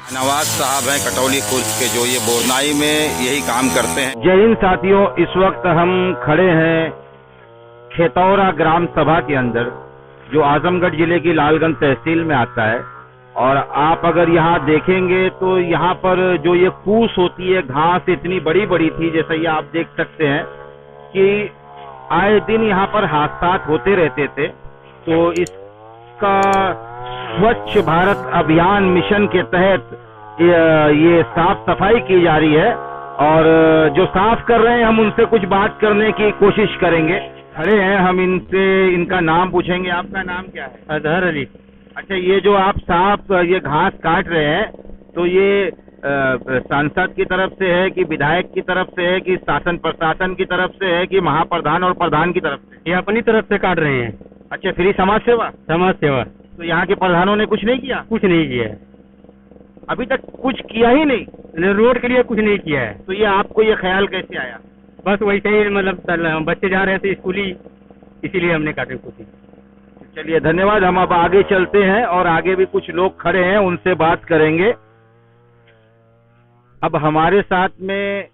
नवाज साहब हैं कटौली खुर्द के, जो ये बोरनाई में यही काम करते हैं। जय हिंद साथियों, इस वक्त हम खड़े हैं खेतौरा ग्राम सभा के अंदर, जो आजमगढ़ जिले की लालगंज तहसील में आता है। और आप अगर यहाँ देखेंगे तो यहाँ पर जो ये फूस होती है, घास इतनी बड़ी बड़ी थी, जैसा ये आप देख सकते हैं कि आए दिन यहाँ पर हादसा होते रहते थे। तो इसका स्वच्छ भारत अभियान मिशन के तहत ये साफ सफाई की जा रही है, और जो साफ कर रहे हैं हम उनसे कुछ बात करने की कोशिश करेंगे। खड़े हैं हम इनसे, इनका नाम पूछेंगे। आपका नाम क्या है? अजहर अली। अच्छा, ये जो आप साफ ये घास काट रहे हैं, तो ये सांसद की तरफ से है कि विधायक की तरफ से है कि शासन प्रशासन की तरफ से है कि महाप्रधान और प्रधान की तरफ से? ये अपनी तरफ से काट रहे हैं। अच्छा, फ्री समाज सेवा? समाज सेवा। तो यहाँ के प्रधानों ने कुछ नहीं किया? कुछ नहीं किया है, अभी तक कुछ किया ही नहीं। रोड के लिए कुछ नहीं किया है। तो ये आपको ये ख्याल कैसे आया? बस वैसे ही, मतलब बच्चे जा रहे थे स्कूली, इसीलिए हमने काटे कोशिश। चलिए, धन्यवाद। हम अब आगे चलते हैं और आगे भी कुछ लोग खड़े हैं, उनसे बात करेंगे। अब हमारे साथ में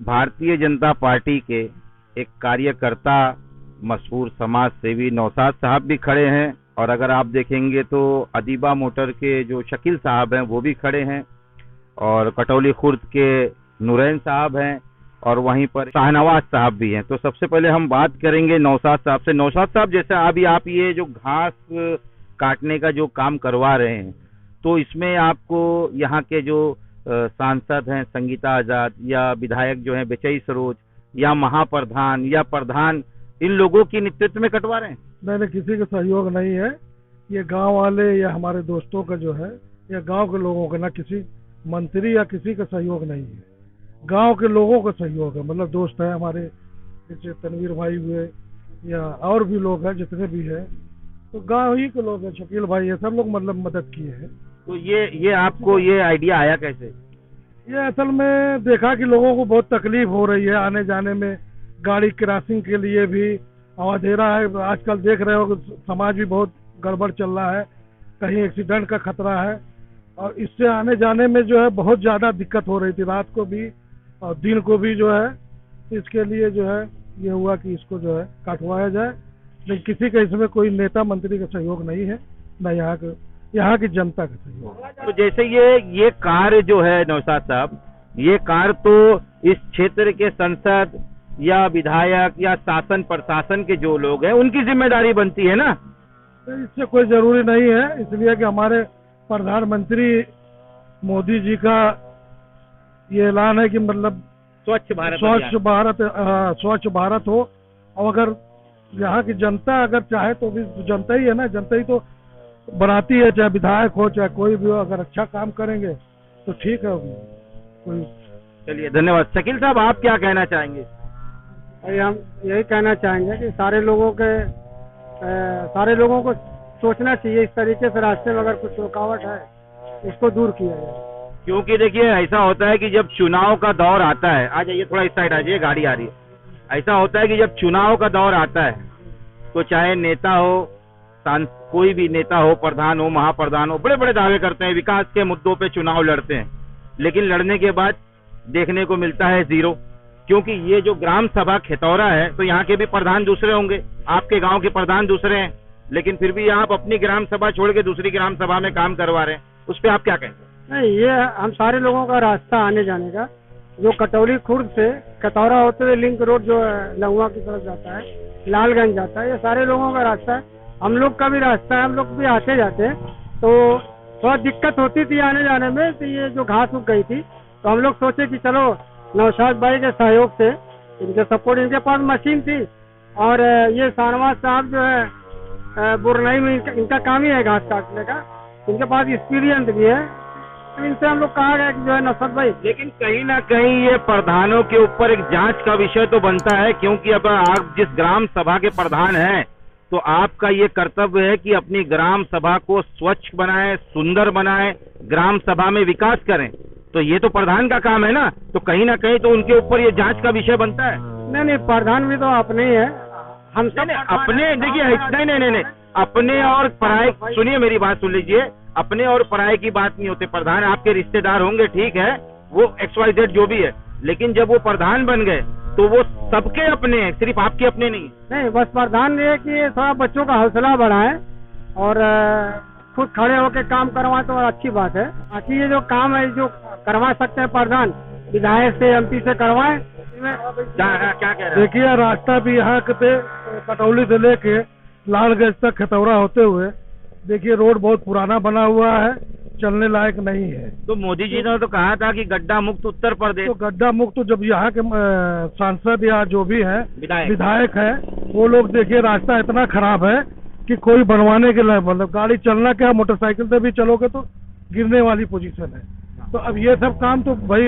भारतीय जनता पार्टी के एक कार्यकर्ता, मशहूर समाज सेवी नौशाद साहब भी खड़े हैं, और अगर आप देखेंगे तो अदीबा मोटर के जो शकील साहब हैं वो भी खड़े हैं, और कटौली खुर्द के नूरैन साहब हैं, और वहीं पर शाहनवाज साहब भी हैं। तो सबसे पहले हम बात करेंगे नौशाद साहब से। नौशाद साहब, जैसे अभी आप ये जो घास काटने का जो काम करवा रहे हैं, तो इसमें आपको यहाँ के जो सांसद हैं संगीता आजाद, या विधायक जो हैं बेचई सरोज, या महाप्रधान या प्रधान, इन लोगों की नेतृत्व में कटवा रहे हैं? नहीं, किसी का सहयोग नहीं है। ये गांव वाले या हमारे दोस्तों का जो है, या गांव के लोगों का, ना किसी मंत्री या किसी का सहयोग नहीं है। गांव के लोगों का सहयोग है। मतलब दोस्त है हमारे, जैसे तनवीर भाई हुए या और भी लोग हैं, जितने भी हैं, तो गांव ही के लोग हैं। शकील भाई, ये सब लोग मतलब मदद किए हैं। तो ये आपको ये आइडिया आया कैसे? ये असल में देखा कि लोगों को बहुत तकलीफ हो रही है आने जाने में, गाड़ी क्रॉसिंग के लिए भी अंधेरा है। आजकल देख रहे हो कि समाज भी बहुत गड़बड़ चल रहा है, कहीं एक्सीडेंट का खतरा है, और इससे आने जाने में जो है बहुत ज़्यादा दिक्कत हो रही थी, रात को भी और दिन को भी जो है। इसके लिए जो है ये हुआ कि इसको जो है काटवाया जाए, लेकिन किसी का इसमें कोई नेता मंत्री का सहयोग नहीं है, न यहाँ की जनता का सहयोग। तो जैसे ये कार्य जो है नौशाद साहब, ये कार्य तो इस क्षेत्र के सांसद या विधायक या शासन प्रशासन के जो लोग हैं उनकी जिम्मेदारी बनती है ना? तो इससे कोई जरूरी नहीं है, इसलिए कि हमारे प्रधानमंत्री मोदी जी का ये ऐलान है कि मतलब स्वच्छ भारत हो। और अगर यहाँ की जनता अगर चाहे तो भी जनता ही है ना, जनता ही तो बनाती है, चाहे विधायक हो चाहे कोई भी हो। अगर अच्छा काम करेंगे तो ठीक है कोई। चलिए, धन्यवाद। शकील साहब, आप क्या कहना चाहेंगे? हम यही कहना चाहेंगे कि सारे लोगों को सोचना चाहिए, इस तरीके से रास्ते में अगर कुछ रुकावट है उसको दूर किया जाए। क्योंकि देखिए, ऐसा होता है कि जब चुनाव का दौर आता है, आ जाइए थोड़ा इस साइड आ जाइए, गाड़ी आ रही है। ऐसा होता है कि जब चुनाव का दौर आता है तो चाहे नेता हो, कोई भी नेता हो, प्रधान हो, महाप्रधान हो, बड़े बड़े दावे करते हैं, विकास के मुद्दों पे चुनाव लड़ते हैं, लेकिन लड़ने के बाद देखने को मिलता है जीरो। क्योंकि ये जो ग्राम सभा खेतौरा है, तो यहाँ के भी प्रधान दूसरे होंगे, आपके गांव के प्रधान दूसरे हैं, लेकिन फिर भी आप अपनी ग्राम सभा छोड़ के दूसरी ग्राम सभा में काम करवा रहे हैं, उस पर आप क्या कहेंगे? नहीं, ये हम सारे लोगों का रास्ता आने जाने का, जो कटौली खुर्द से खतौरा होते हुए लिंक रोड जो लहुआ की तरफ जाता है, लालगंज जाता है, ये सारे लोगों का रास्ता है। हम लोग का भी रास्ता है, हम लोग भी आते जाते हैं। तो बहुत दिक्कत होती थी आने जाने में, तो ये जो घास उग गई थी, तो हम लोग सोचे कि चलो नौशाद भाई के सहयोग से, इनके सपोर्ट, इनके पास मशीन थी, और ये शाहनवाज साहब जो है बोरनाई में इनका काम ही है घास काटने का, इनके पास एक्सपीरियंस भी है। तो इनसे हम लोग कहा गया कि जो है नौशाद भाई, लेकिन कहीं ना कहीं ये प्रधानों के ऊपर एक जांच का विषय तो बनता है, क्योंकि अब आप जिस ग्राम सभा के प्रधान हैं, तो आपका ये कर्तव्य है कि अपनी ग्राम सभा को स्वच्छ बनाएं, सुंदर बनाएं, ग्राम सभा में विकास करें। तो ये तो प्रधान का काम है ना, तो कहीं ना कहीं तो उनके ऊपर ये जांच का विषय बनता है। नहीं, प्रधान भी तो अपने ही है, हम सब अपने। देखिए, नहीं, अपने और पराये, सुनिए मेरी बात सुन लीजिए, अपने और पराये की बात नहीं होती। प्रधान आपके रिश्तेदार होंगे, ठीक है, वो XYZ जो भी है, लेकिन जब वो प्रधान बन गए तो वो सबके अपने हैं, सिर्फ आपके अपने नहीं। नहीं, बस प्रधान ये कि थोड़ा बच्चों का हौसला बढ़ाएं और खुद खड़े होकर काम करवाएं तो अच्छी बात है। बाकी ये जो काम है जो करवा सकते हैं प्रधान, विधायक से MP से करवाएं। क्या कह रहे हैं? देखिए, रास्ता भी यहाँ पे कटौली से लेके लालगंज तक खतौरा होते हुए, देखिए रोड बहुत पुराना बना हुआ है, चलने लायक नहीं है। तो मोदी जी ने तो कहा था कि गड्ढा मुक्त उत्तर प्रदेश। तो गड्ढा मुक्त तो जब यहाँ के सांसद या जो भी हैं विधायक विधायक हैं, वो लोग देखिए रास्ता इतना खराब है कि कोई बनवाने के लिए, मतलब गाड़ी चलना क्या, मोटरसाइकिल से भी चलोगे तो गिरने वाली पोजीशन है। तो अब ये सब काम तो भाई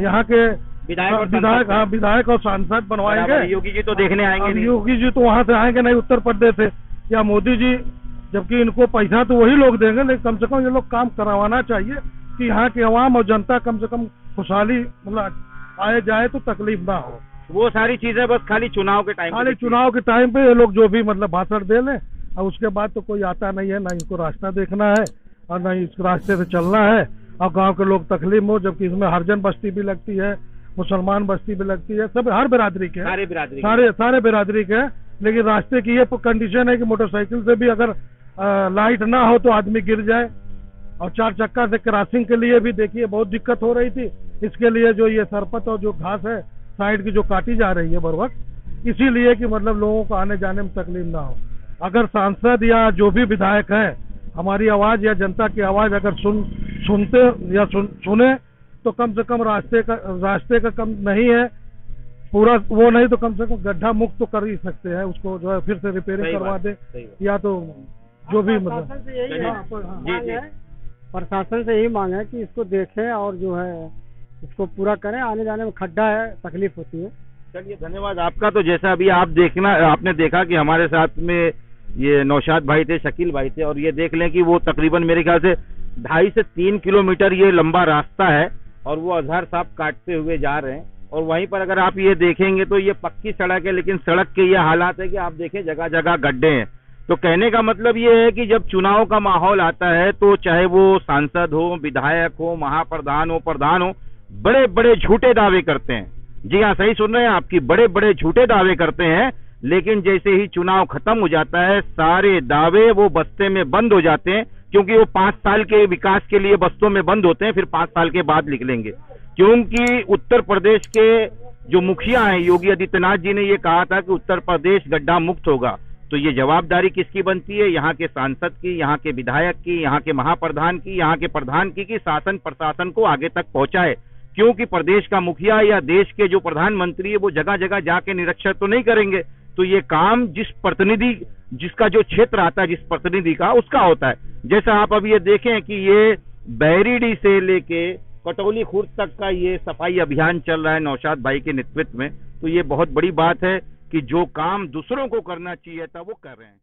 यहाँ के विधायक और सांसद बनवाएंगे। योगी जी तो देखने आएंगे नहीं। योगी जी तो वहाँ से आएंगे नहीं उत्तर प्रदेश से, या मोदी जी, जबकि इनको पैसा तो वही लोग देंगे, लेकिन कम से कम ये लोग काम करवाना चाहिए कि यहाँ की आवाम और जनता कम से कम खुशहाली मतलब आए जाए तो तकलीफ ना हो। वो सारी चीजें बस खाली चुनाव के टाइम, खाली चुनाव के टाइम पे ये लोग जो भी मतलब भाषण दे लें, और उसके बाद तो कोई आता नहीं है, ना इनको रास्ता देखना है और ना इस रास्ते से चलना है, और गांव के लोग तकलीफ हो। जबकि इसमें हरिजन बस्ती भी लगती है, मुसलमान बस्ती भी लगती है, सब हर बिरादरी के, सारे बिरादरी के। लेकिन रास्ते की ये कंडीशन है कि मोटरसाइकिल से भी अगर लाइट ना हो तो आदमी गिर जाए, और 4 चक्का से क्रॉसिंग के लिए भी देखिए बहुत दिक्कत हो रही थी। इसके लिए जो ये सरपत और जो घास है साइड की जो काटी जा रही है बर वक्त, इसीलिए कि मतलब लोगों को आने जाने में तकलीफ ना हो। अगर सांसद या जो भी विधायक है हमारी आवाज या जनता की आवाज अगर सुनते या सुने तो कम से कम रास्ते का कम नहीं है पूरा वो, नहीं तो कम से कम गड्ढा मुक्त तो कर ही सकते हैं, उसको जो है फिर से रिपेयरिंग करवा दे, या तो जो भी मतलब प्रशासन से यही मांग है कि इसको देखें और जो है इसको पूरा करें। आने जाने में खड्डा है, तकलीफ होती है। चलिए, धन्यवाद आपका। तो जैसा अभी आपने देखा कि हमारे साथ में ये नौशाद भाई थे, शकील भाई थे, और ये देख लें कि वो तकरीबन मेरे ख्याल से 2.5 से 3 किलोमीटर ये लंबा रास्ता है, और वो अजहर साहब काटते हुए जा रहे हैं। और वहीं पर अगर आप ये देखेंगे तो ये पक्की सड़क है, लेकिन सड़क के ये हालात है कि आप देखें जगह जगह गड्ढे हैं। तो कहने का मतलब ये है कि जब चुनाव का माहौल आता है तो चाहे वो सांसद हो, विधायक हो, महाप्रधान हो, प्रधान हो, बड़े बड़े झूठे दावे करते हैं। जी हाँ, सही सुन रहे हैं आपकी, बड़े बड़े झूठे दावे करते हैं, लेकिन जैसे ही चुनाव खत्म हो जाता है सारे दावे वो बस्ते में बंद हो जाते हैं, क्योंकि वो 5 साल के विकास के लिए बस्तों में बंद होते हैं, फिर 5 साल के बाद निकलेंगे। क्योंकि उत्तर प्रदेश के जो मुखिया हैं, योगी आदित्यनाथ जी ने ये कहा था कि उत्तर प्रदेश गड्ढा मुक्त होगा। तो ये जवाबदारी किसकी बनती है? यहाँ के सांसद की, यहाँ के विधायक की, यहाँ के महाप्रधान की, यहाँ के प्रधान की, कि शासन प्रशासन को आगे तक पहुंचाए। क्योंकि प्रदेश का मुखिया या देश के जो प्रधानमंत्री है वो जगह जगह जाके निरीक्षण तो नहीं करेंगे। तो ये काम जिसका जो क्षेत्र आता है, जिस प्रतिनिधि का, उसका होता है। जैसा आप अब ये देखें कि ये बैरीडी से लेके कटौली खुर्द तक का ये सफाई अभियान चल रहा है नौशाद भाई के नेतृत्व में। तो ये बहुत बड़ी बात है कि जो काम दूसरों को करना चाहिए था वो कर रहे हैं।